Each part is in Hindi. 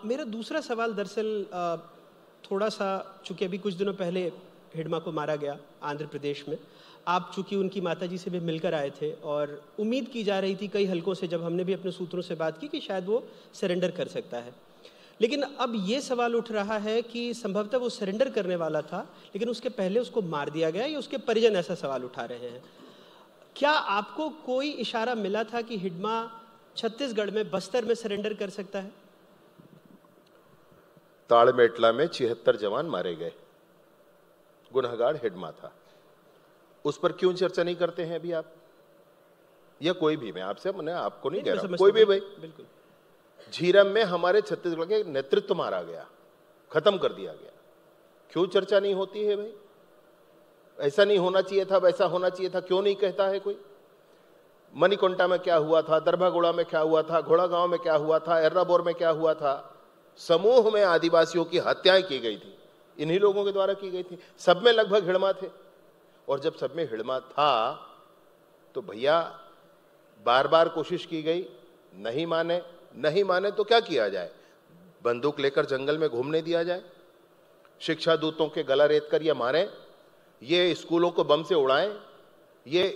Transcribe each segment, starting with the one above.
मेरा दूसरा सवाल दरअसल थोड़ा सा, चूंकि अभी कुछ दिनों पहले हिडमा को मारा गया आंध्र प्रदेश में, आप चूंकि उनकी माताजी से भी मिलकर आए थे और उम्मीद की जा रही थी कई हलकों से, जब हमने भी अपने सूत्रों से बात की, कि शायद वो सरेंडर कर सकता है। लेकिन अब ये सवाल उठ रहा है कि संभवतः वो सरेंडर करने वाला था, लेकिन उसके पहले उसको मार दिया गया, या उसके परिजन ऐसा सवाल उठा रहे हैं। क्या आपको कोई इशारा मिला था कि हिडमा छत्तीसगढ़ में, बस्तर में सरेंडर कर सकता है? ताड़मेटला में 76 जवान मारे गए, गुनहगार हिडमा था। उस पर क्यों चर्चा नहीं करते हैं अभी आप, या कोई भी? मैं आपको नहीं कह रहा, कोई भी भाई। बिल्कुल। झीरम में हमारे छत्तीसगढ़ के नेतृत्व मारा गया, खत्म कर दिया गया, क्यों चर्चा नहीं होती है भाई? ऐसा नहीं होना चाहिए था, वैसा होना चाहिए था, क्यों नहीं कहता है कोई? मणिकोंटा में क्या हुआ था, दरभागोड़ा में क्या हुआ था, घोड़ा गांव में क्या हुआ था, एर्राबोर में क्या हुआ था? समूह में आदिवासियों की हत्याएं की गई थी, इन्हीं लोगों के द्वारा की गई थी। सब में लगभग हिडमा थे, और जब सब में हिडमा था तो भैया बार बार कोशिश की गई, नहीं माने। नहीं माने तो क्या किया जाए? बंदूक लेकर जंगल में घूमने दिया जाए? शिक्षा दूतों के गला रेत कर ये मारे? ये स्कूलों को बम से उड़ाएं? ये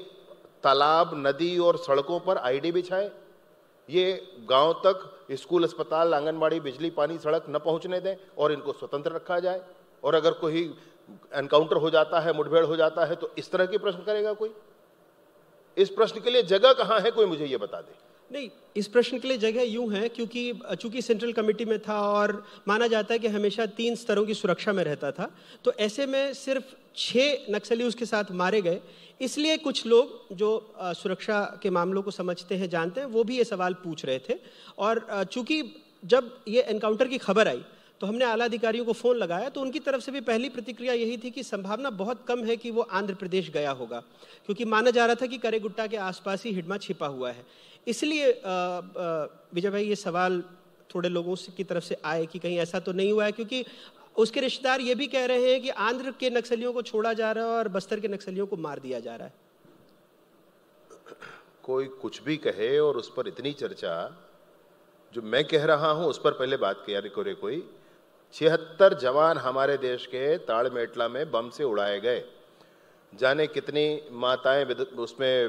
तालाब, नदी और सड़कों पर आईडी बिछाए? ये गांव तक स्कूल, अस्पताल, आंगनबाड़ी, बिजली, पानी, सड़क न पहुंचने दें और इनको स्वतंत्र रखा जाए? और अगर कोई एनकाउंटर हो जाता है, मुठभेड़ हो जाता है, तो इस तरह के प्रश्न करेगा कोई? इस प्रश्न के लिए जगह कहां है, कोई मुझे ये बता दे। नहीं, इस प्रश्न के लिए जगह यूं है क्योंकि चूंकि सेंट्रल कमेटी में था और माना जाता है कि हमेशा 3 स्तरों की सुरक्षा में रहता था, तो ऐसे में सिर्फ 6 नक्सली उसके साथ मारे गए। इसलिए कुछ लोग जो सुरक्षा के मामलों को समझते हैं, जानते हैं, वो भी ये सवाल पूछ रहे थे। और चूंकि जब ये एनकाउंटर की खबर आई तो हमने आला अधिकारियों को फ़ोन लगाया, तो उनकी तरफ से भी पहली प्रतिक्रिया यही थी कि संभावना बहुत कम है कि वो आंध्र प्रदेश गया होगा, क्योंकि माना जा रहा था कि करेगुट्टा के आसपास ही हिडमा छिपा हुआ है। इसलिए विजय भाई, ये सवाल थोड़े लोगों की तरफ से आए कि कहीं ऐसा तो नहीं हुआ है, क्योंकि उसके रिश्तेदार ये भी कह रहे हैं कि आंध्र के नक्सलियों को छोड़ा जा रहा है और बस्तर के नक्सलियों को मार दिया जा रहा है। कोई कुछ भी कहे और उस पर इतनी चर्चा, जो मैं कह रहा हूं उस पर पहले बात किया रे कोई। 76 जवान हमारे देश के ताड़मेटला में बम से उड़ाए गए, जाने कितनी माताएं उसमें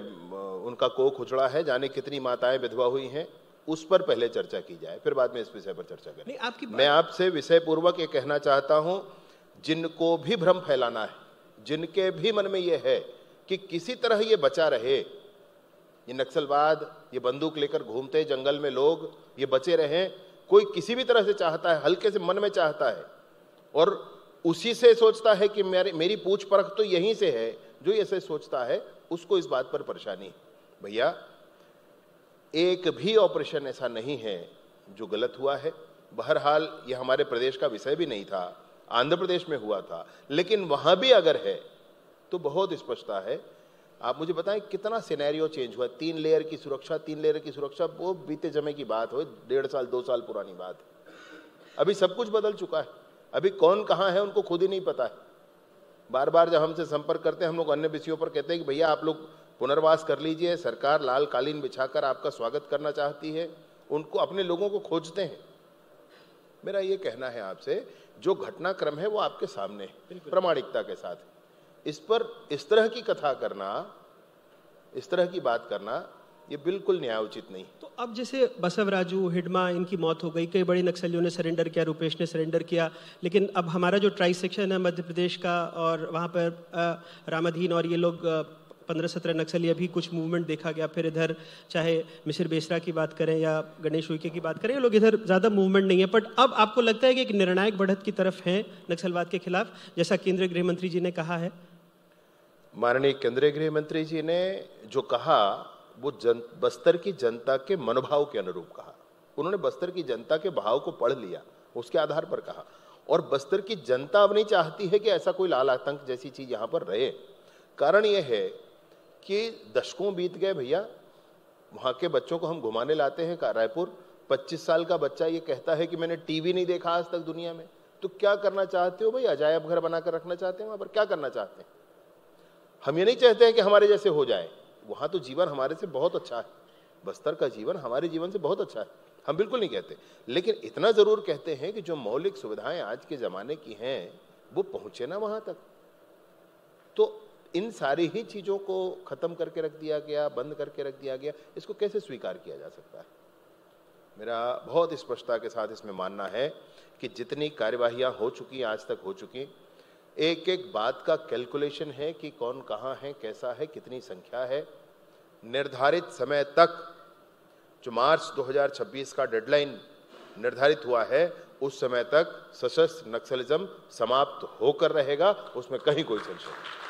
उनका कोख उछड़ा है, जाने कितनी माताएं विधवा हुई हैं, उस पर पहले चर्चा की जाए, फिर बाद में इस विषय पर चर्चा करें। मैं आपसे विषय पूर्वक ये कहना चाहता हूं, जिनको भी भ्रम फैलाना है, जिनके भी मन में ये है कि किसी तरह ये बचा रहे, ये नक्सलवाद, ये बंदूक लेकर घूमते जंगल में लोग, ये बचे रहें, कोई किसी भी तरह से चाहता है, हल्के से मन में चाहता है और उसी से सोचता है कि मेरी पूछ परख तो यहीं से है, जो ऐसे सोचता है उसको इस बात पर परेशानी है। भैया, एक भी ऑपरेशन ऐसा नहीं है जो गलत हुआ है। बहरहाल ये हमारे प्रदेश का विषय भी नहीं था, आंध्र प्रदेश में हुआ था, लेकिन वहां भी अगर है तो बहुत स्पष्टता है। आप मुझे बताएं कितना सिनेरियो चेंज हुआ। 3 लेयर की सुरक्षा, 3 लेयर की सुरक्षा, वो बीते जमे की बात हो, 1.5 साल 2 साल पुरानी बात है। अभी सब कुछ बदल चुका है, अभी कौन कहाँ है उनको खुद ही नहीं पता है। बार बार जब हमसे संपर्क करते हैं, हम लोग अन्य विषयों पर कहते हैं कि भैया आप लोग पुनर्वास कर लीजिए, सरकार लाल कालीन बिछाकर आपका स्वागत करना चाहती है, उनको, अपने लोगों को खोजते हैं। मेरा ये कहना है आपसे, जो घटनाक्रम है वो आपके सामने है, प्रामाणिकता के साथ। इस पर इस तरह की कथा करना, इस तरह की बात करना, ये बिल्कुल न्यायोचित नहीं। तो अब जैसे बसवराजू, हिडमा, इनकी मौत हो गई, कई बड़े नक्सलियों ने सरेंडर किया, रुपेश ने सरेंडर किया, लेकिन अब हमारा जो ट्राई सेक्शन है मध्य प्रदेश का, और वहाँ पर रामाधीन और ये लोग 15-17 नक्सली, अभी कुछ मूवमेंट देखा गया। फिर इधर चाहे मिसिर बेसरा की बात करें या गणेश उइके की बात करें, ये लोग इधर ज़्यादा मूवमेंट नहीं है। बट अब आपको लगता है कि एक निर्णायक बढ़त की तरफ है नक्सलवाद के खिलाफ, जैसा केंद्रीय गृह मंत्री जी ने कहा है? माननीय केंद्रीय गृह मंत्री जी ने जो कहा वो बस्तर की जनता के मनोभाव के अनुरूप कहा। उन्होंने बस्तर की जनता के भाव को पढ़ लिया, उसके आधार पर कहा। और बस्तर की जनता अब नहीं चाहती है कि ऐसा कोई लाल आतंक जैसी चीज यहां पर रहे। कारण यह है कि दशकों बीत गए भैया, वहां के बच्चों को हम घुमाने लाते हैं रायपुर, 25 साल का बच्चा ये कहता है कि मैंने टीवी नहीं देखा आज तक दुनिया में। तो क्या करना चाहते हो भाई? अजायब घर बनाकर रखना चाहते हैं वहां पर? क्या करना चाहते हैं? हम ये नहीं चाहते हैं कि हमारे जैसे हो जाए। वहां तो जीवन हमारे से बहुत अच्छा है, बस्तर का जीवन हमारे जीवन से बहुत अच्छा है। हम बिल्कुल नहीं कहते, लेकिन इतना जरूर कहते हैं कि जो मौलिक सुविधाएं आज के जमाने की हैं वो पहुंचे ना वहां तक। तो इन सारी ही चीजों को खत्म करके रख दिया गया, बंद करके रख दिया गया, इसको कैसे स्वीकार किया जा सकता है? मेरा बहुत स्पष्टता के साथ इसमें मानना है कि जितनी कार्यवाहियां हो चुकी, आज तक हो चुकी, एक एक बात का कैलकुलेशन है कि कौन कहां है, कैसा है, कितनी संख्या है। निर्धारित समय तक, जो मार्च 2026 का डेडलाइन निर्धारित हुआ है, उस समय तक सशस्त्र नक्सलिज्म समाप्त होकर रहेगा, उसमें कहीं कोई संशय नहीं।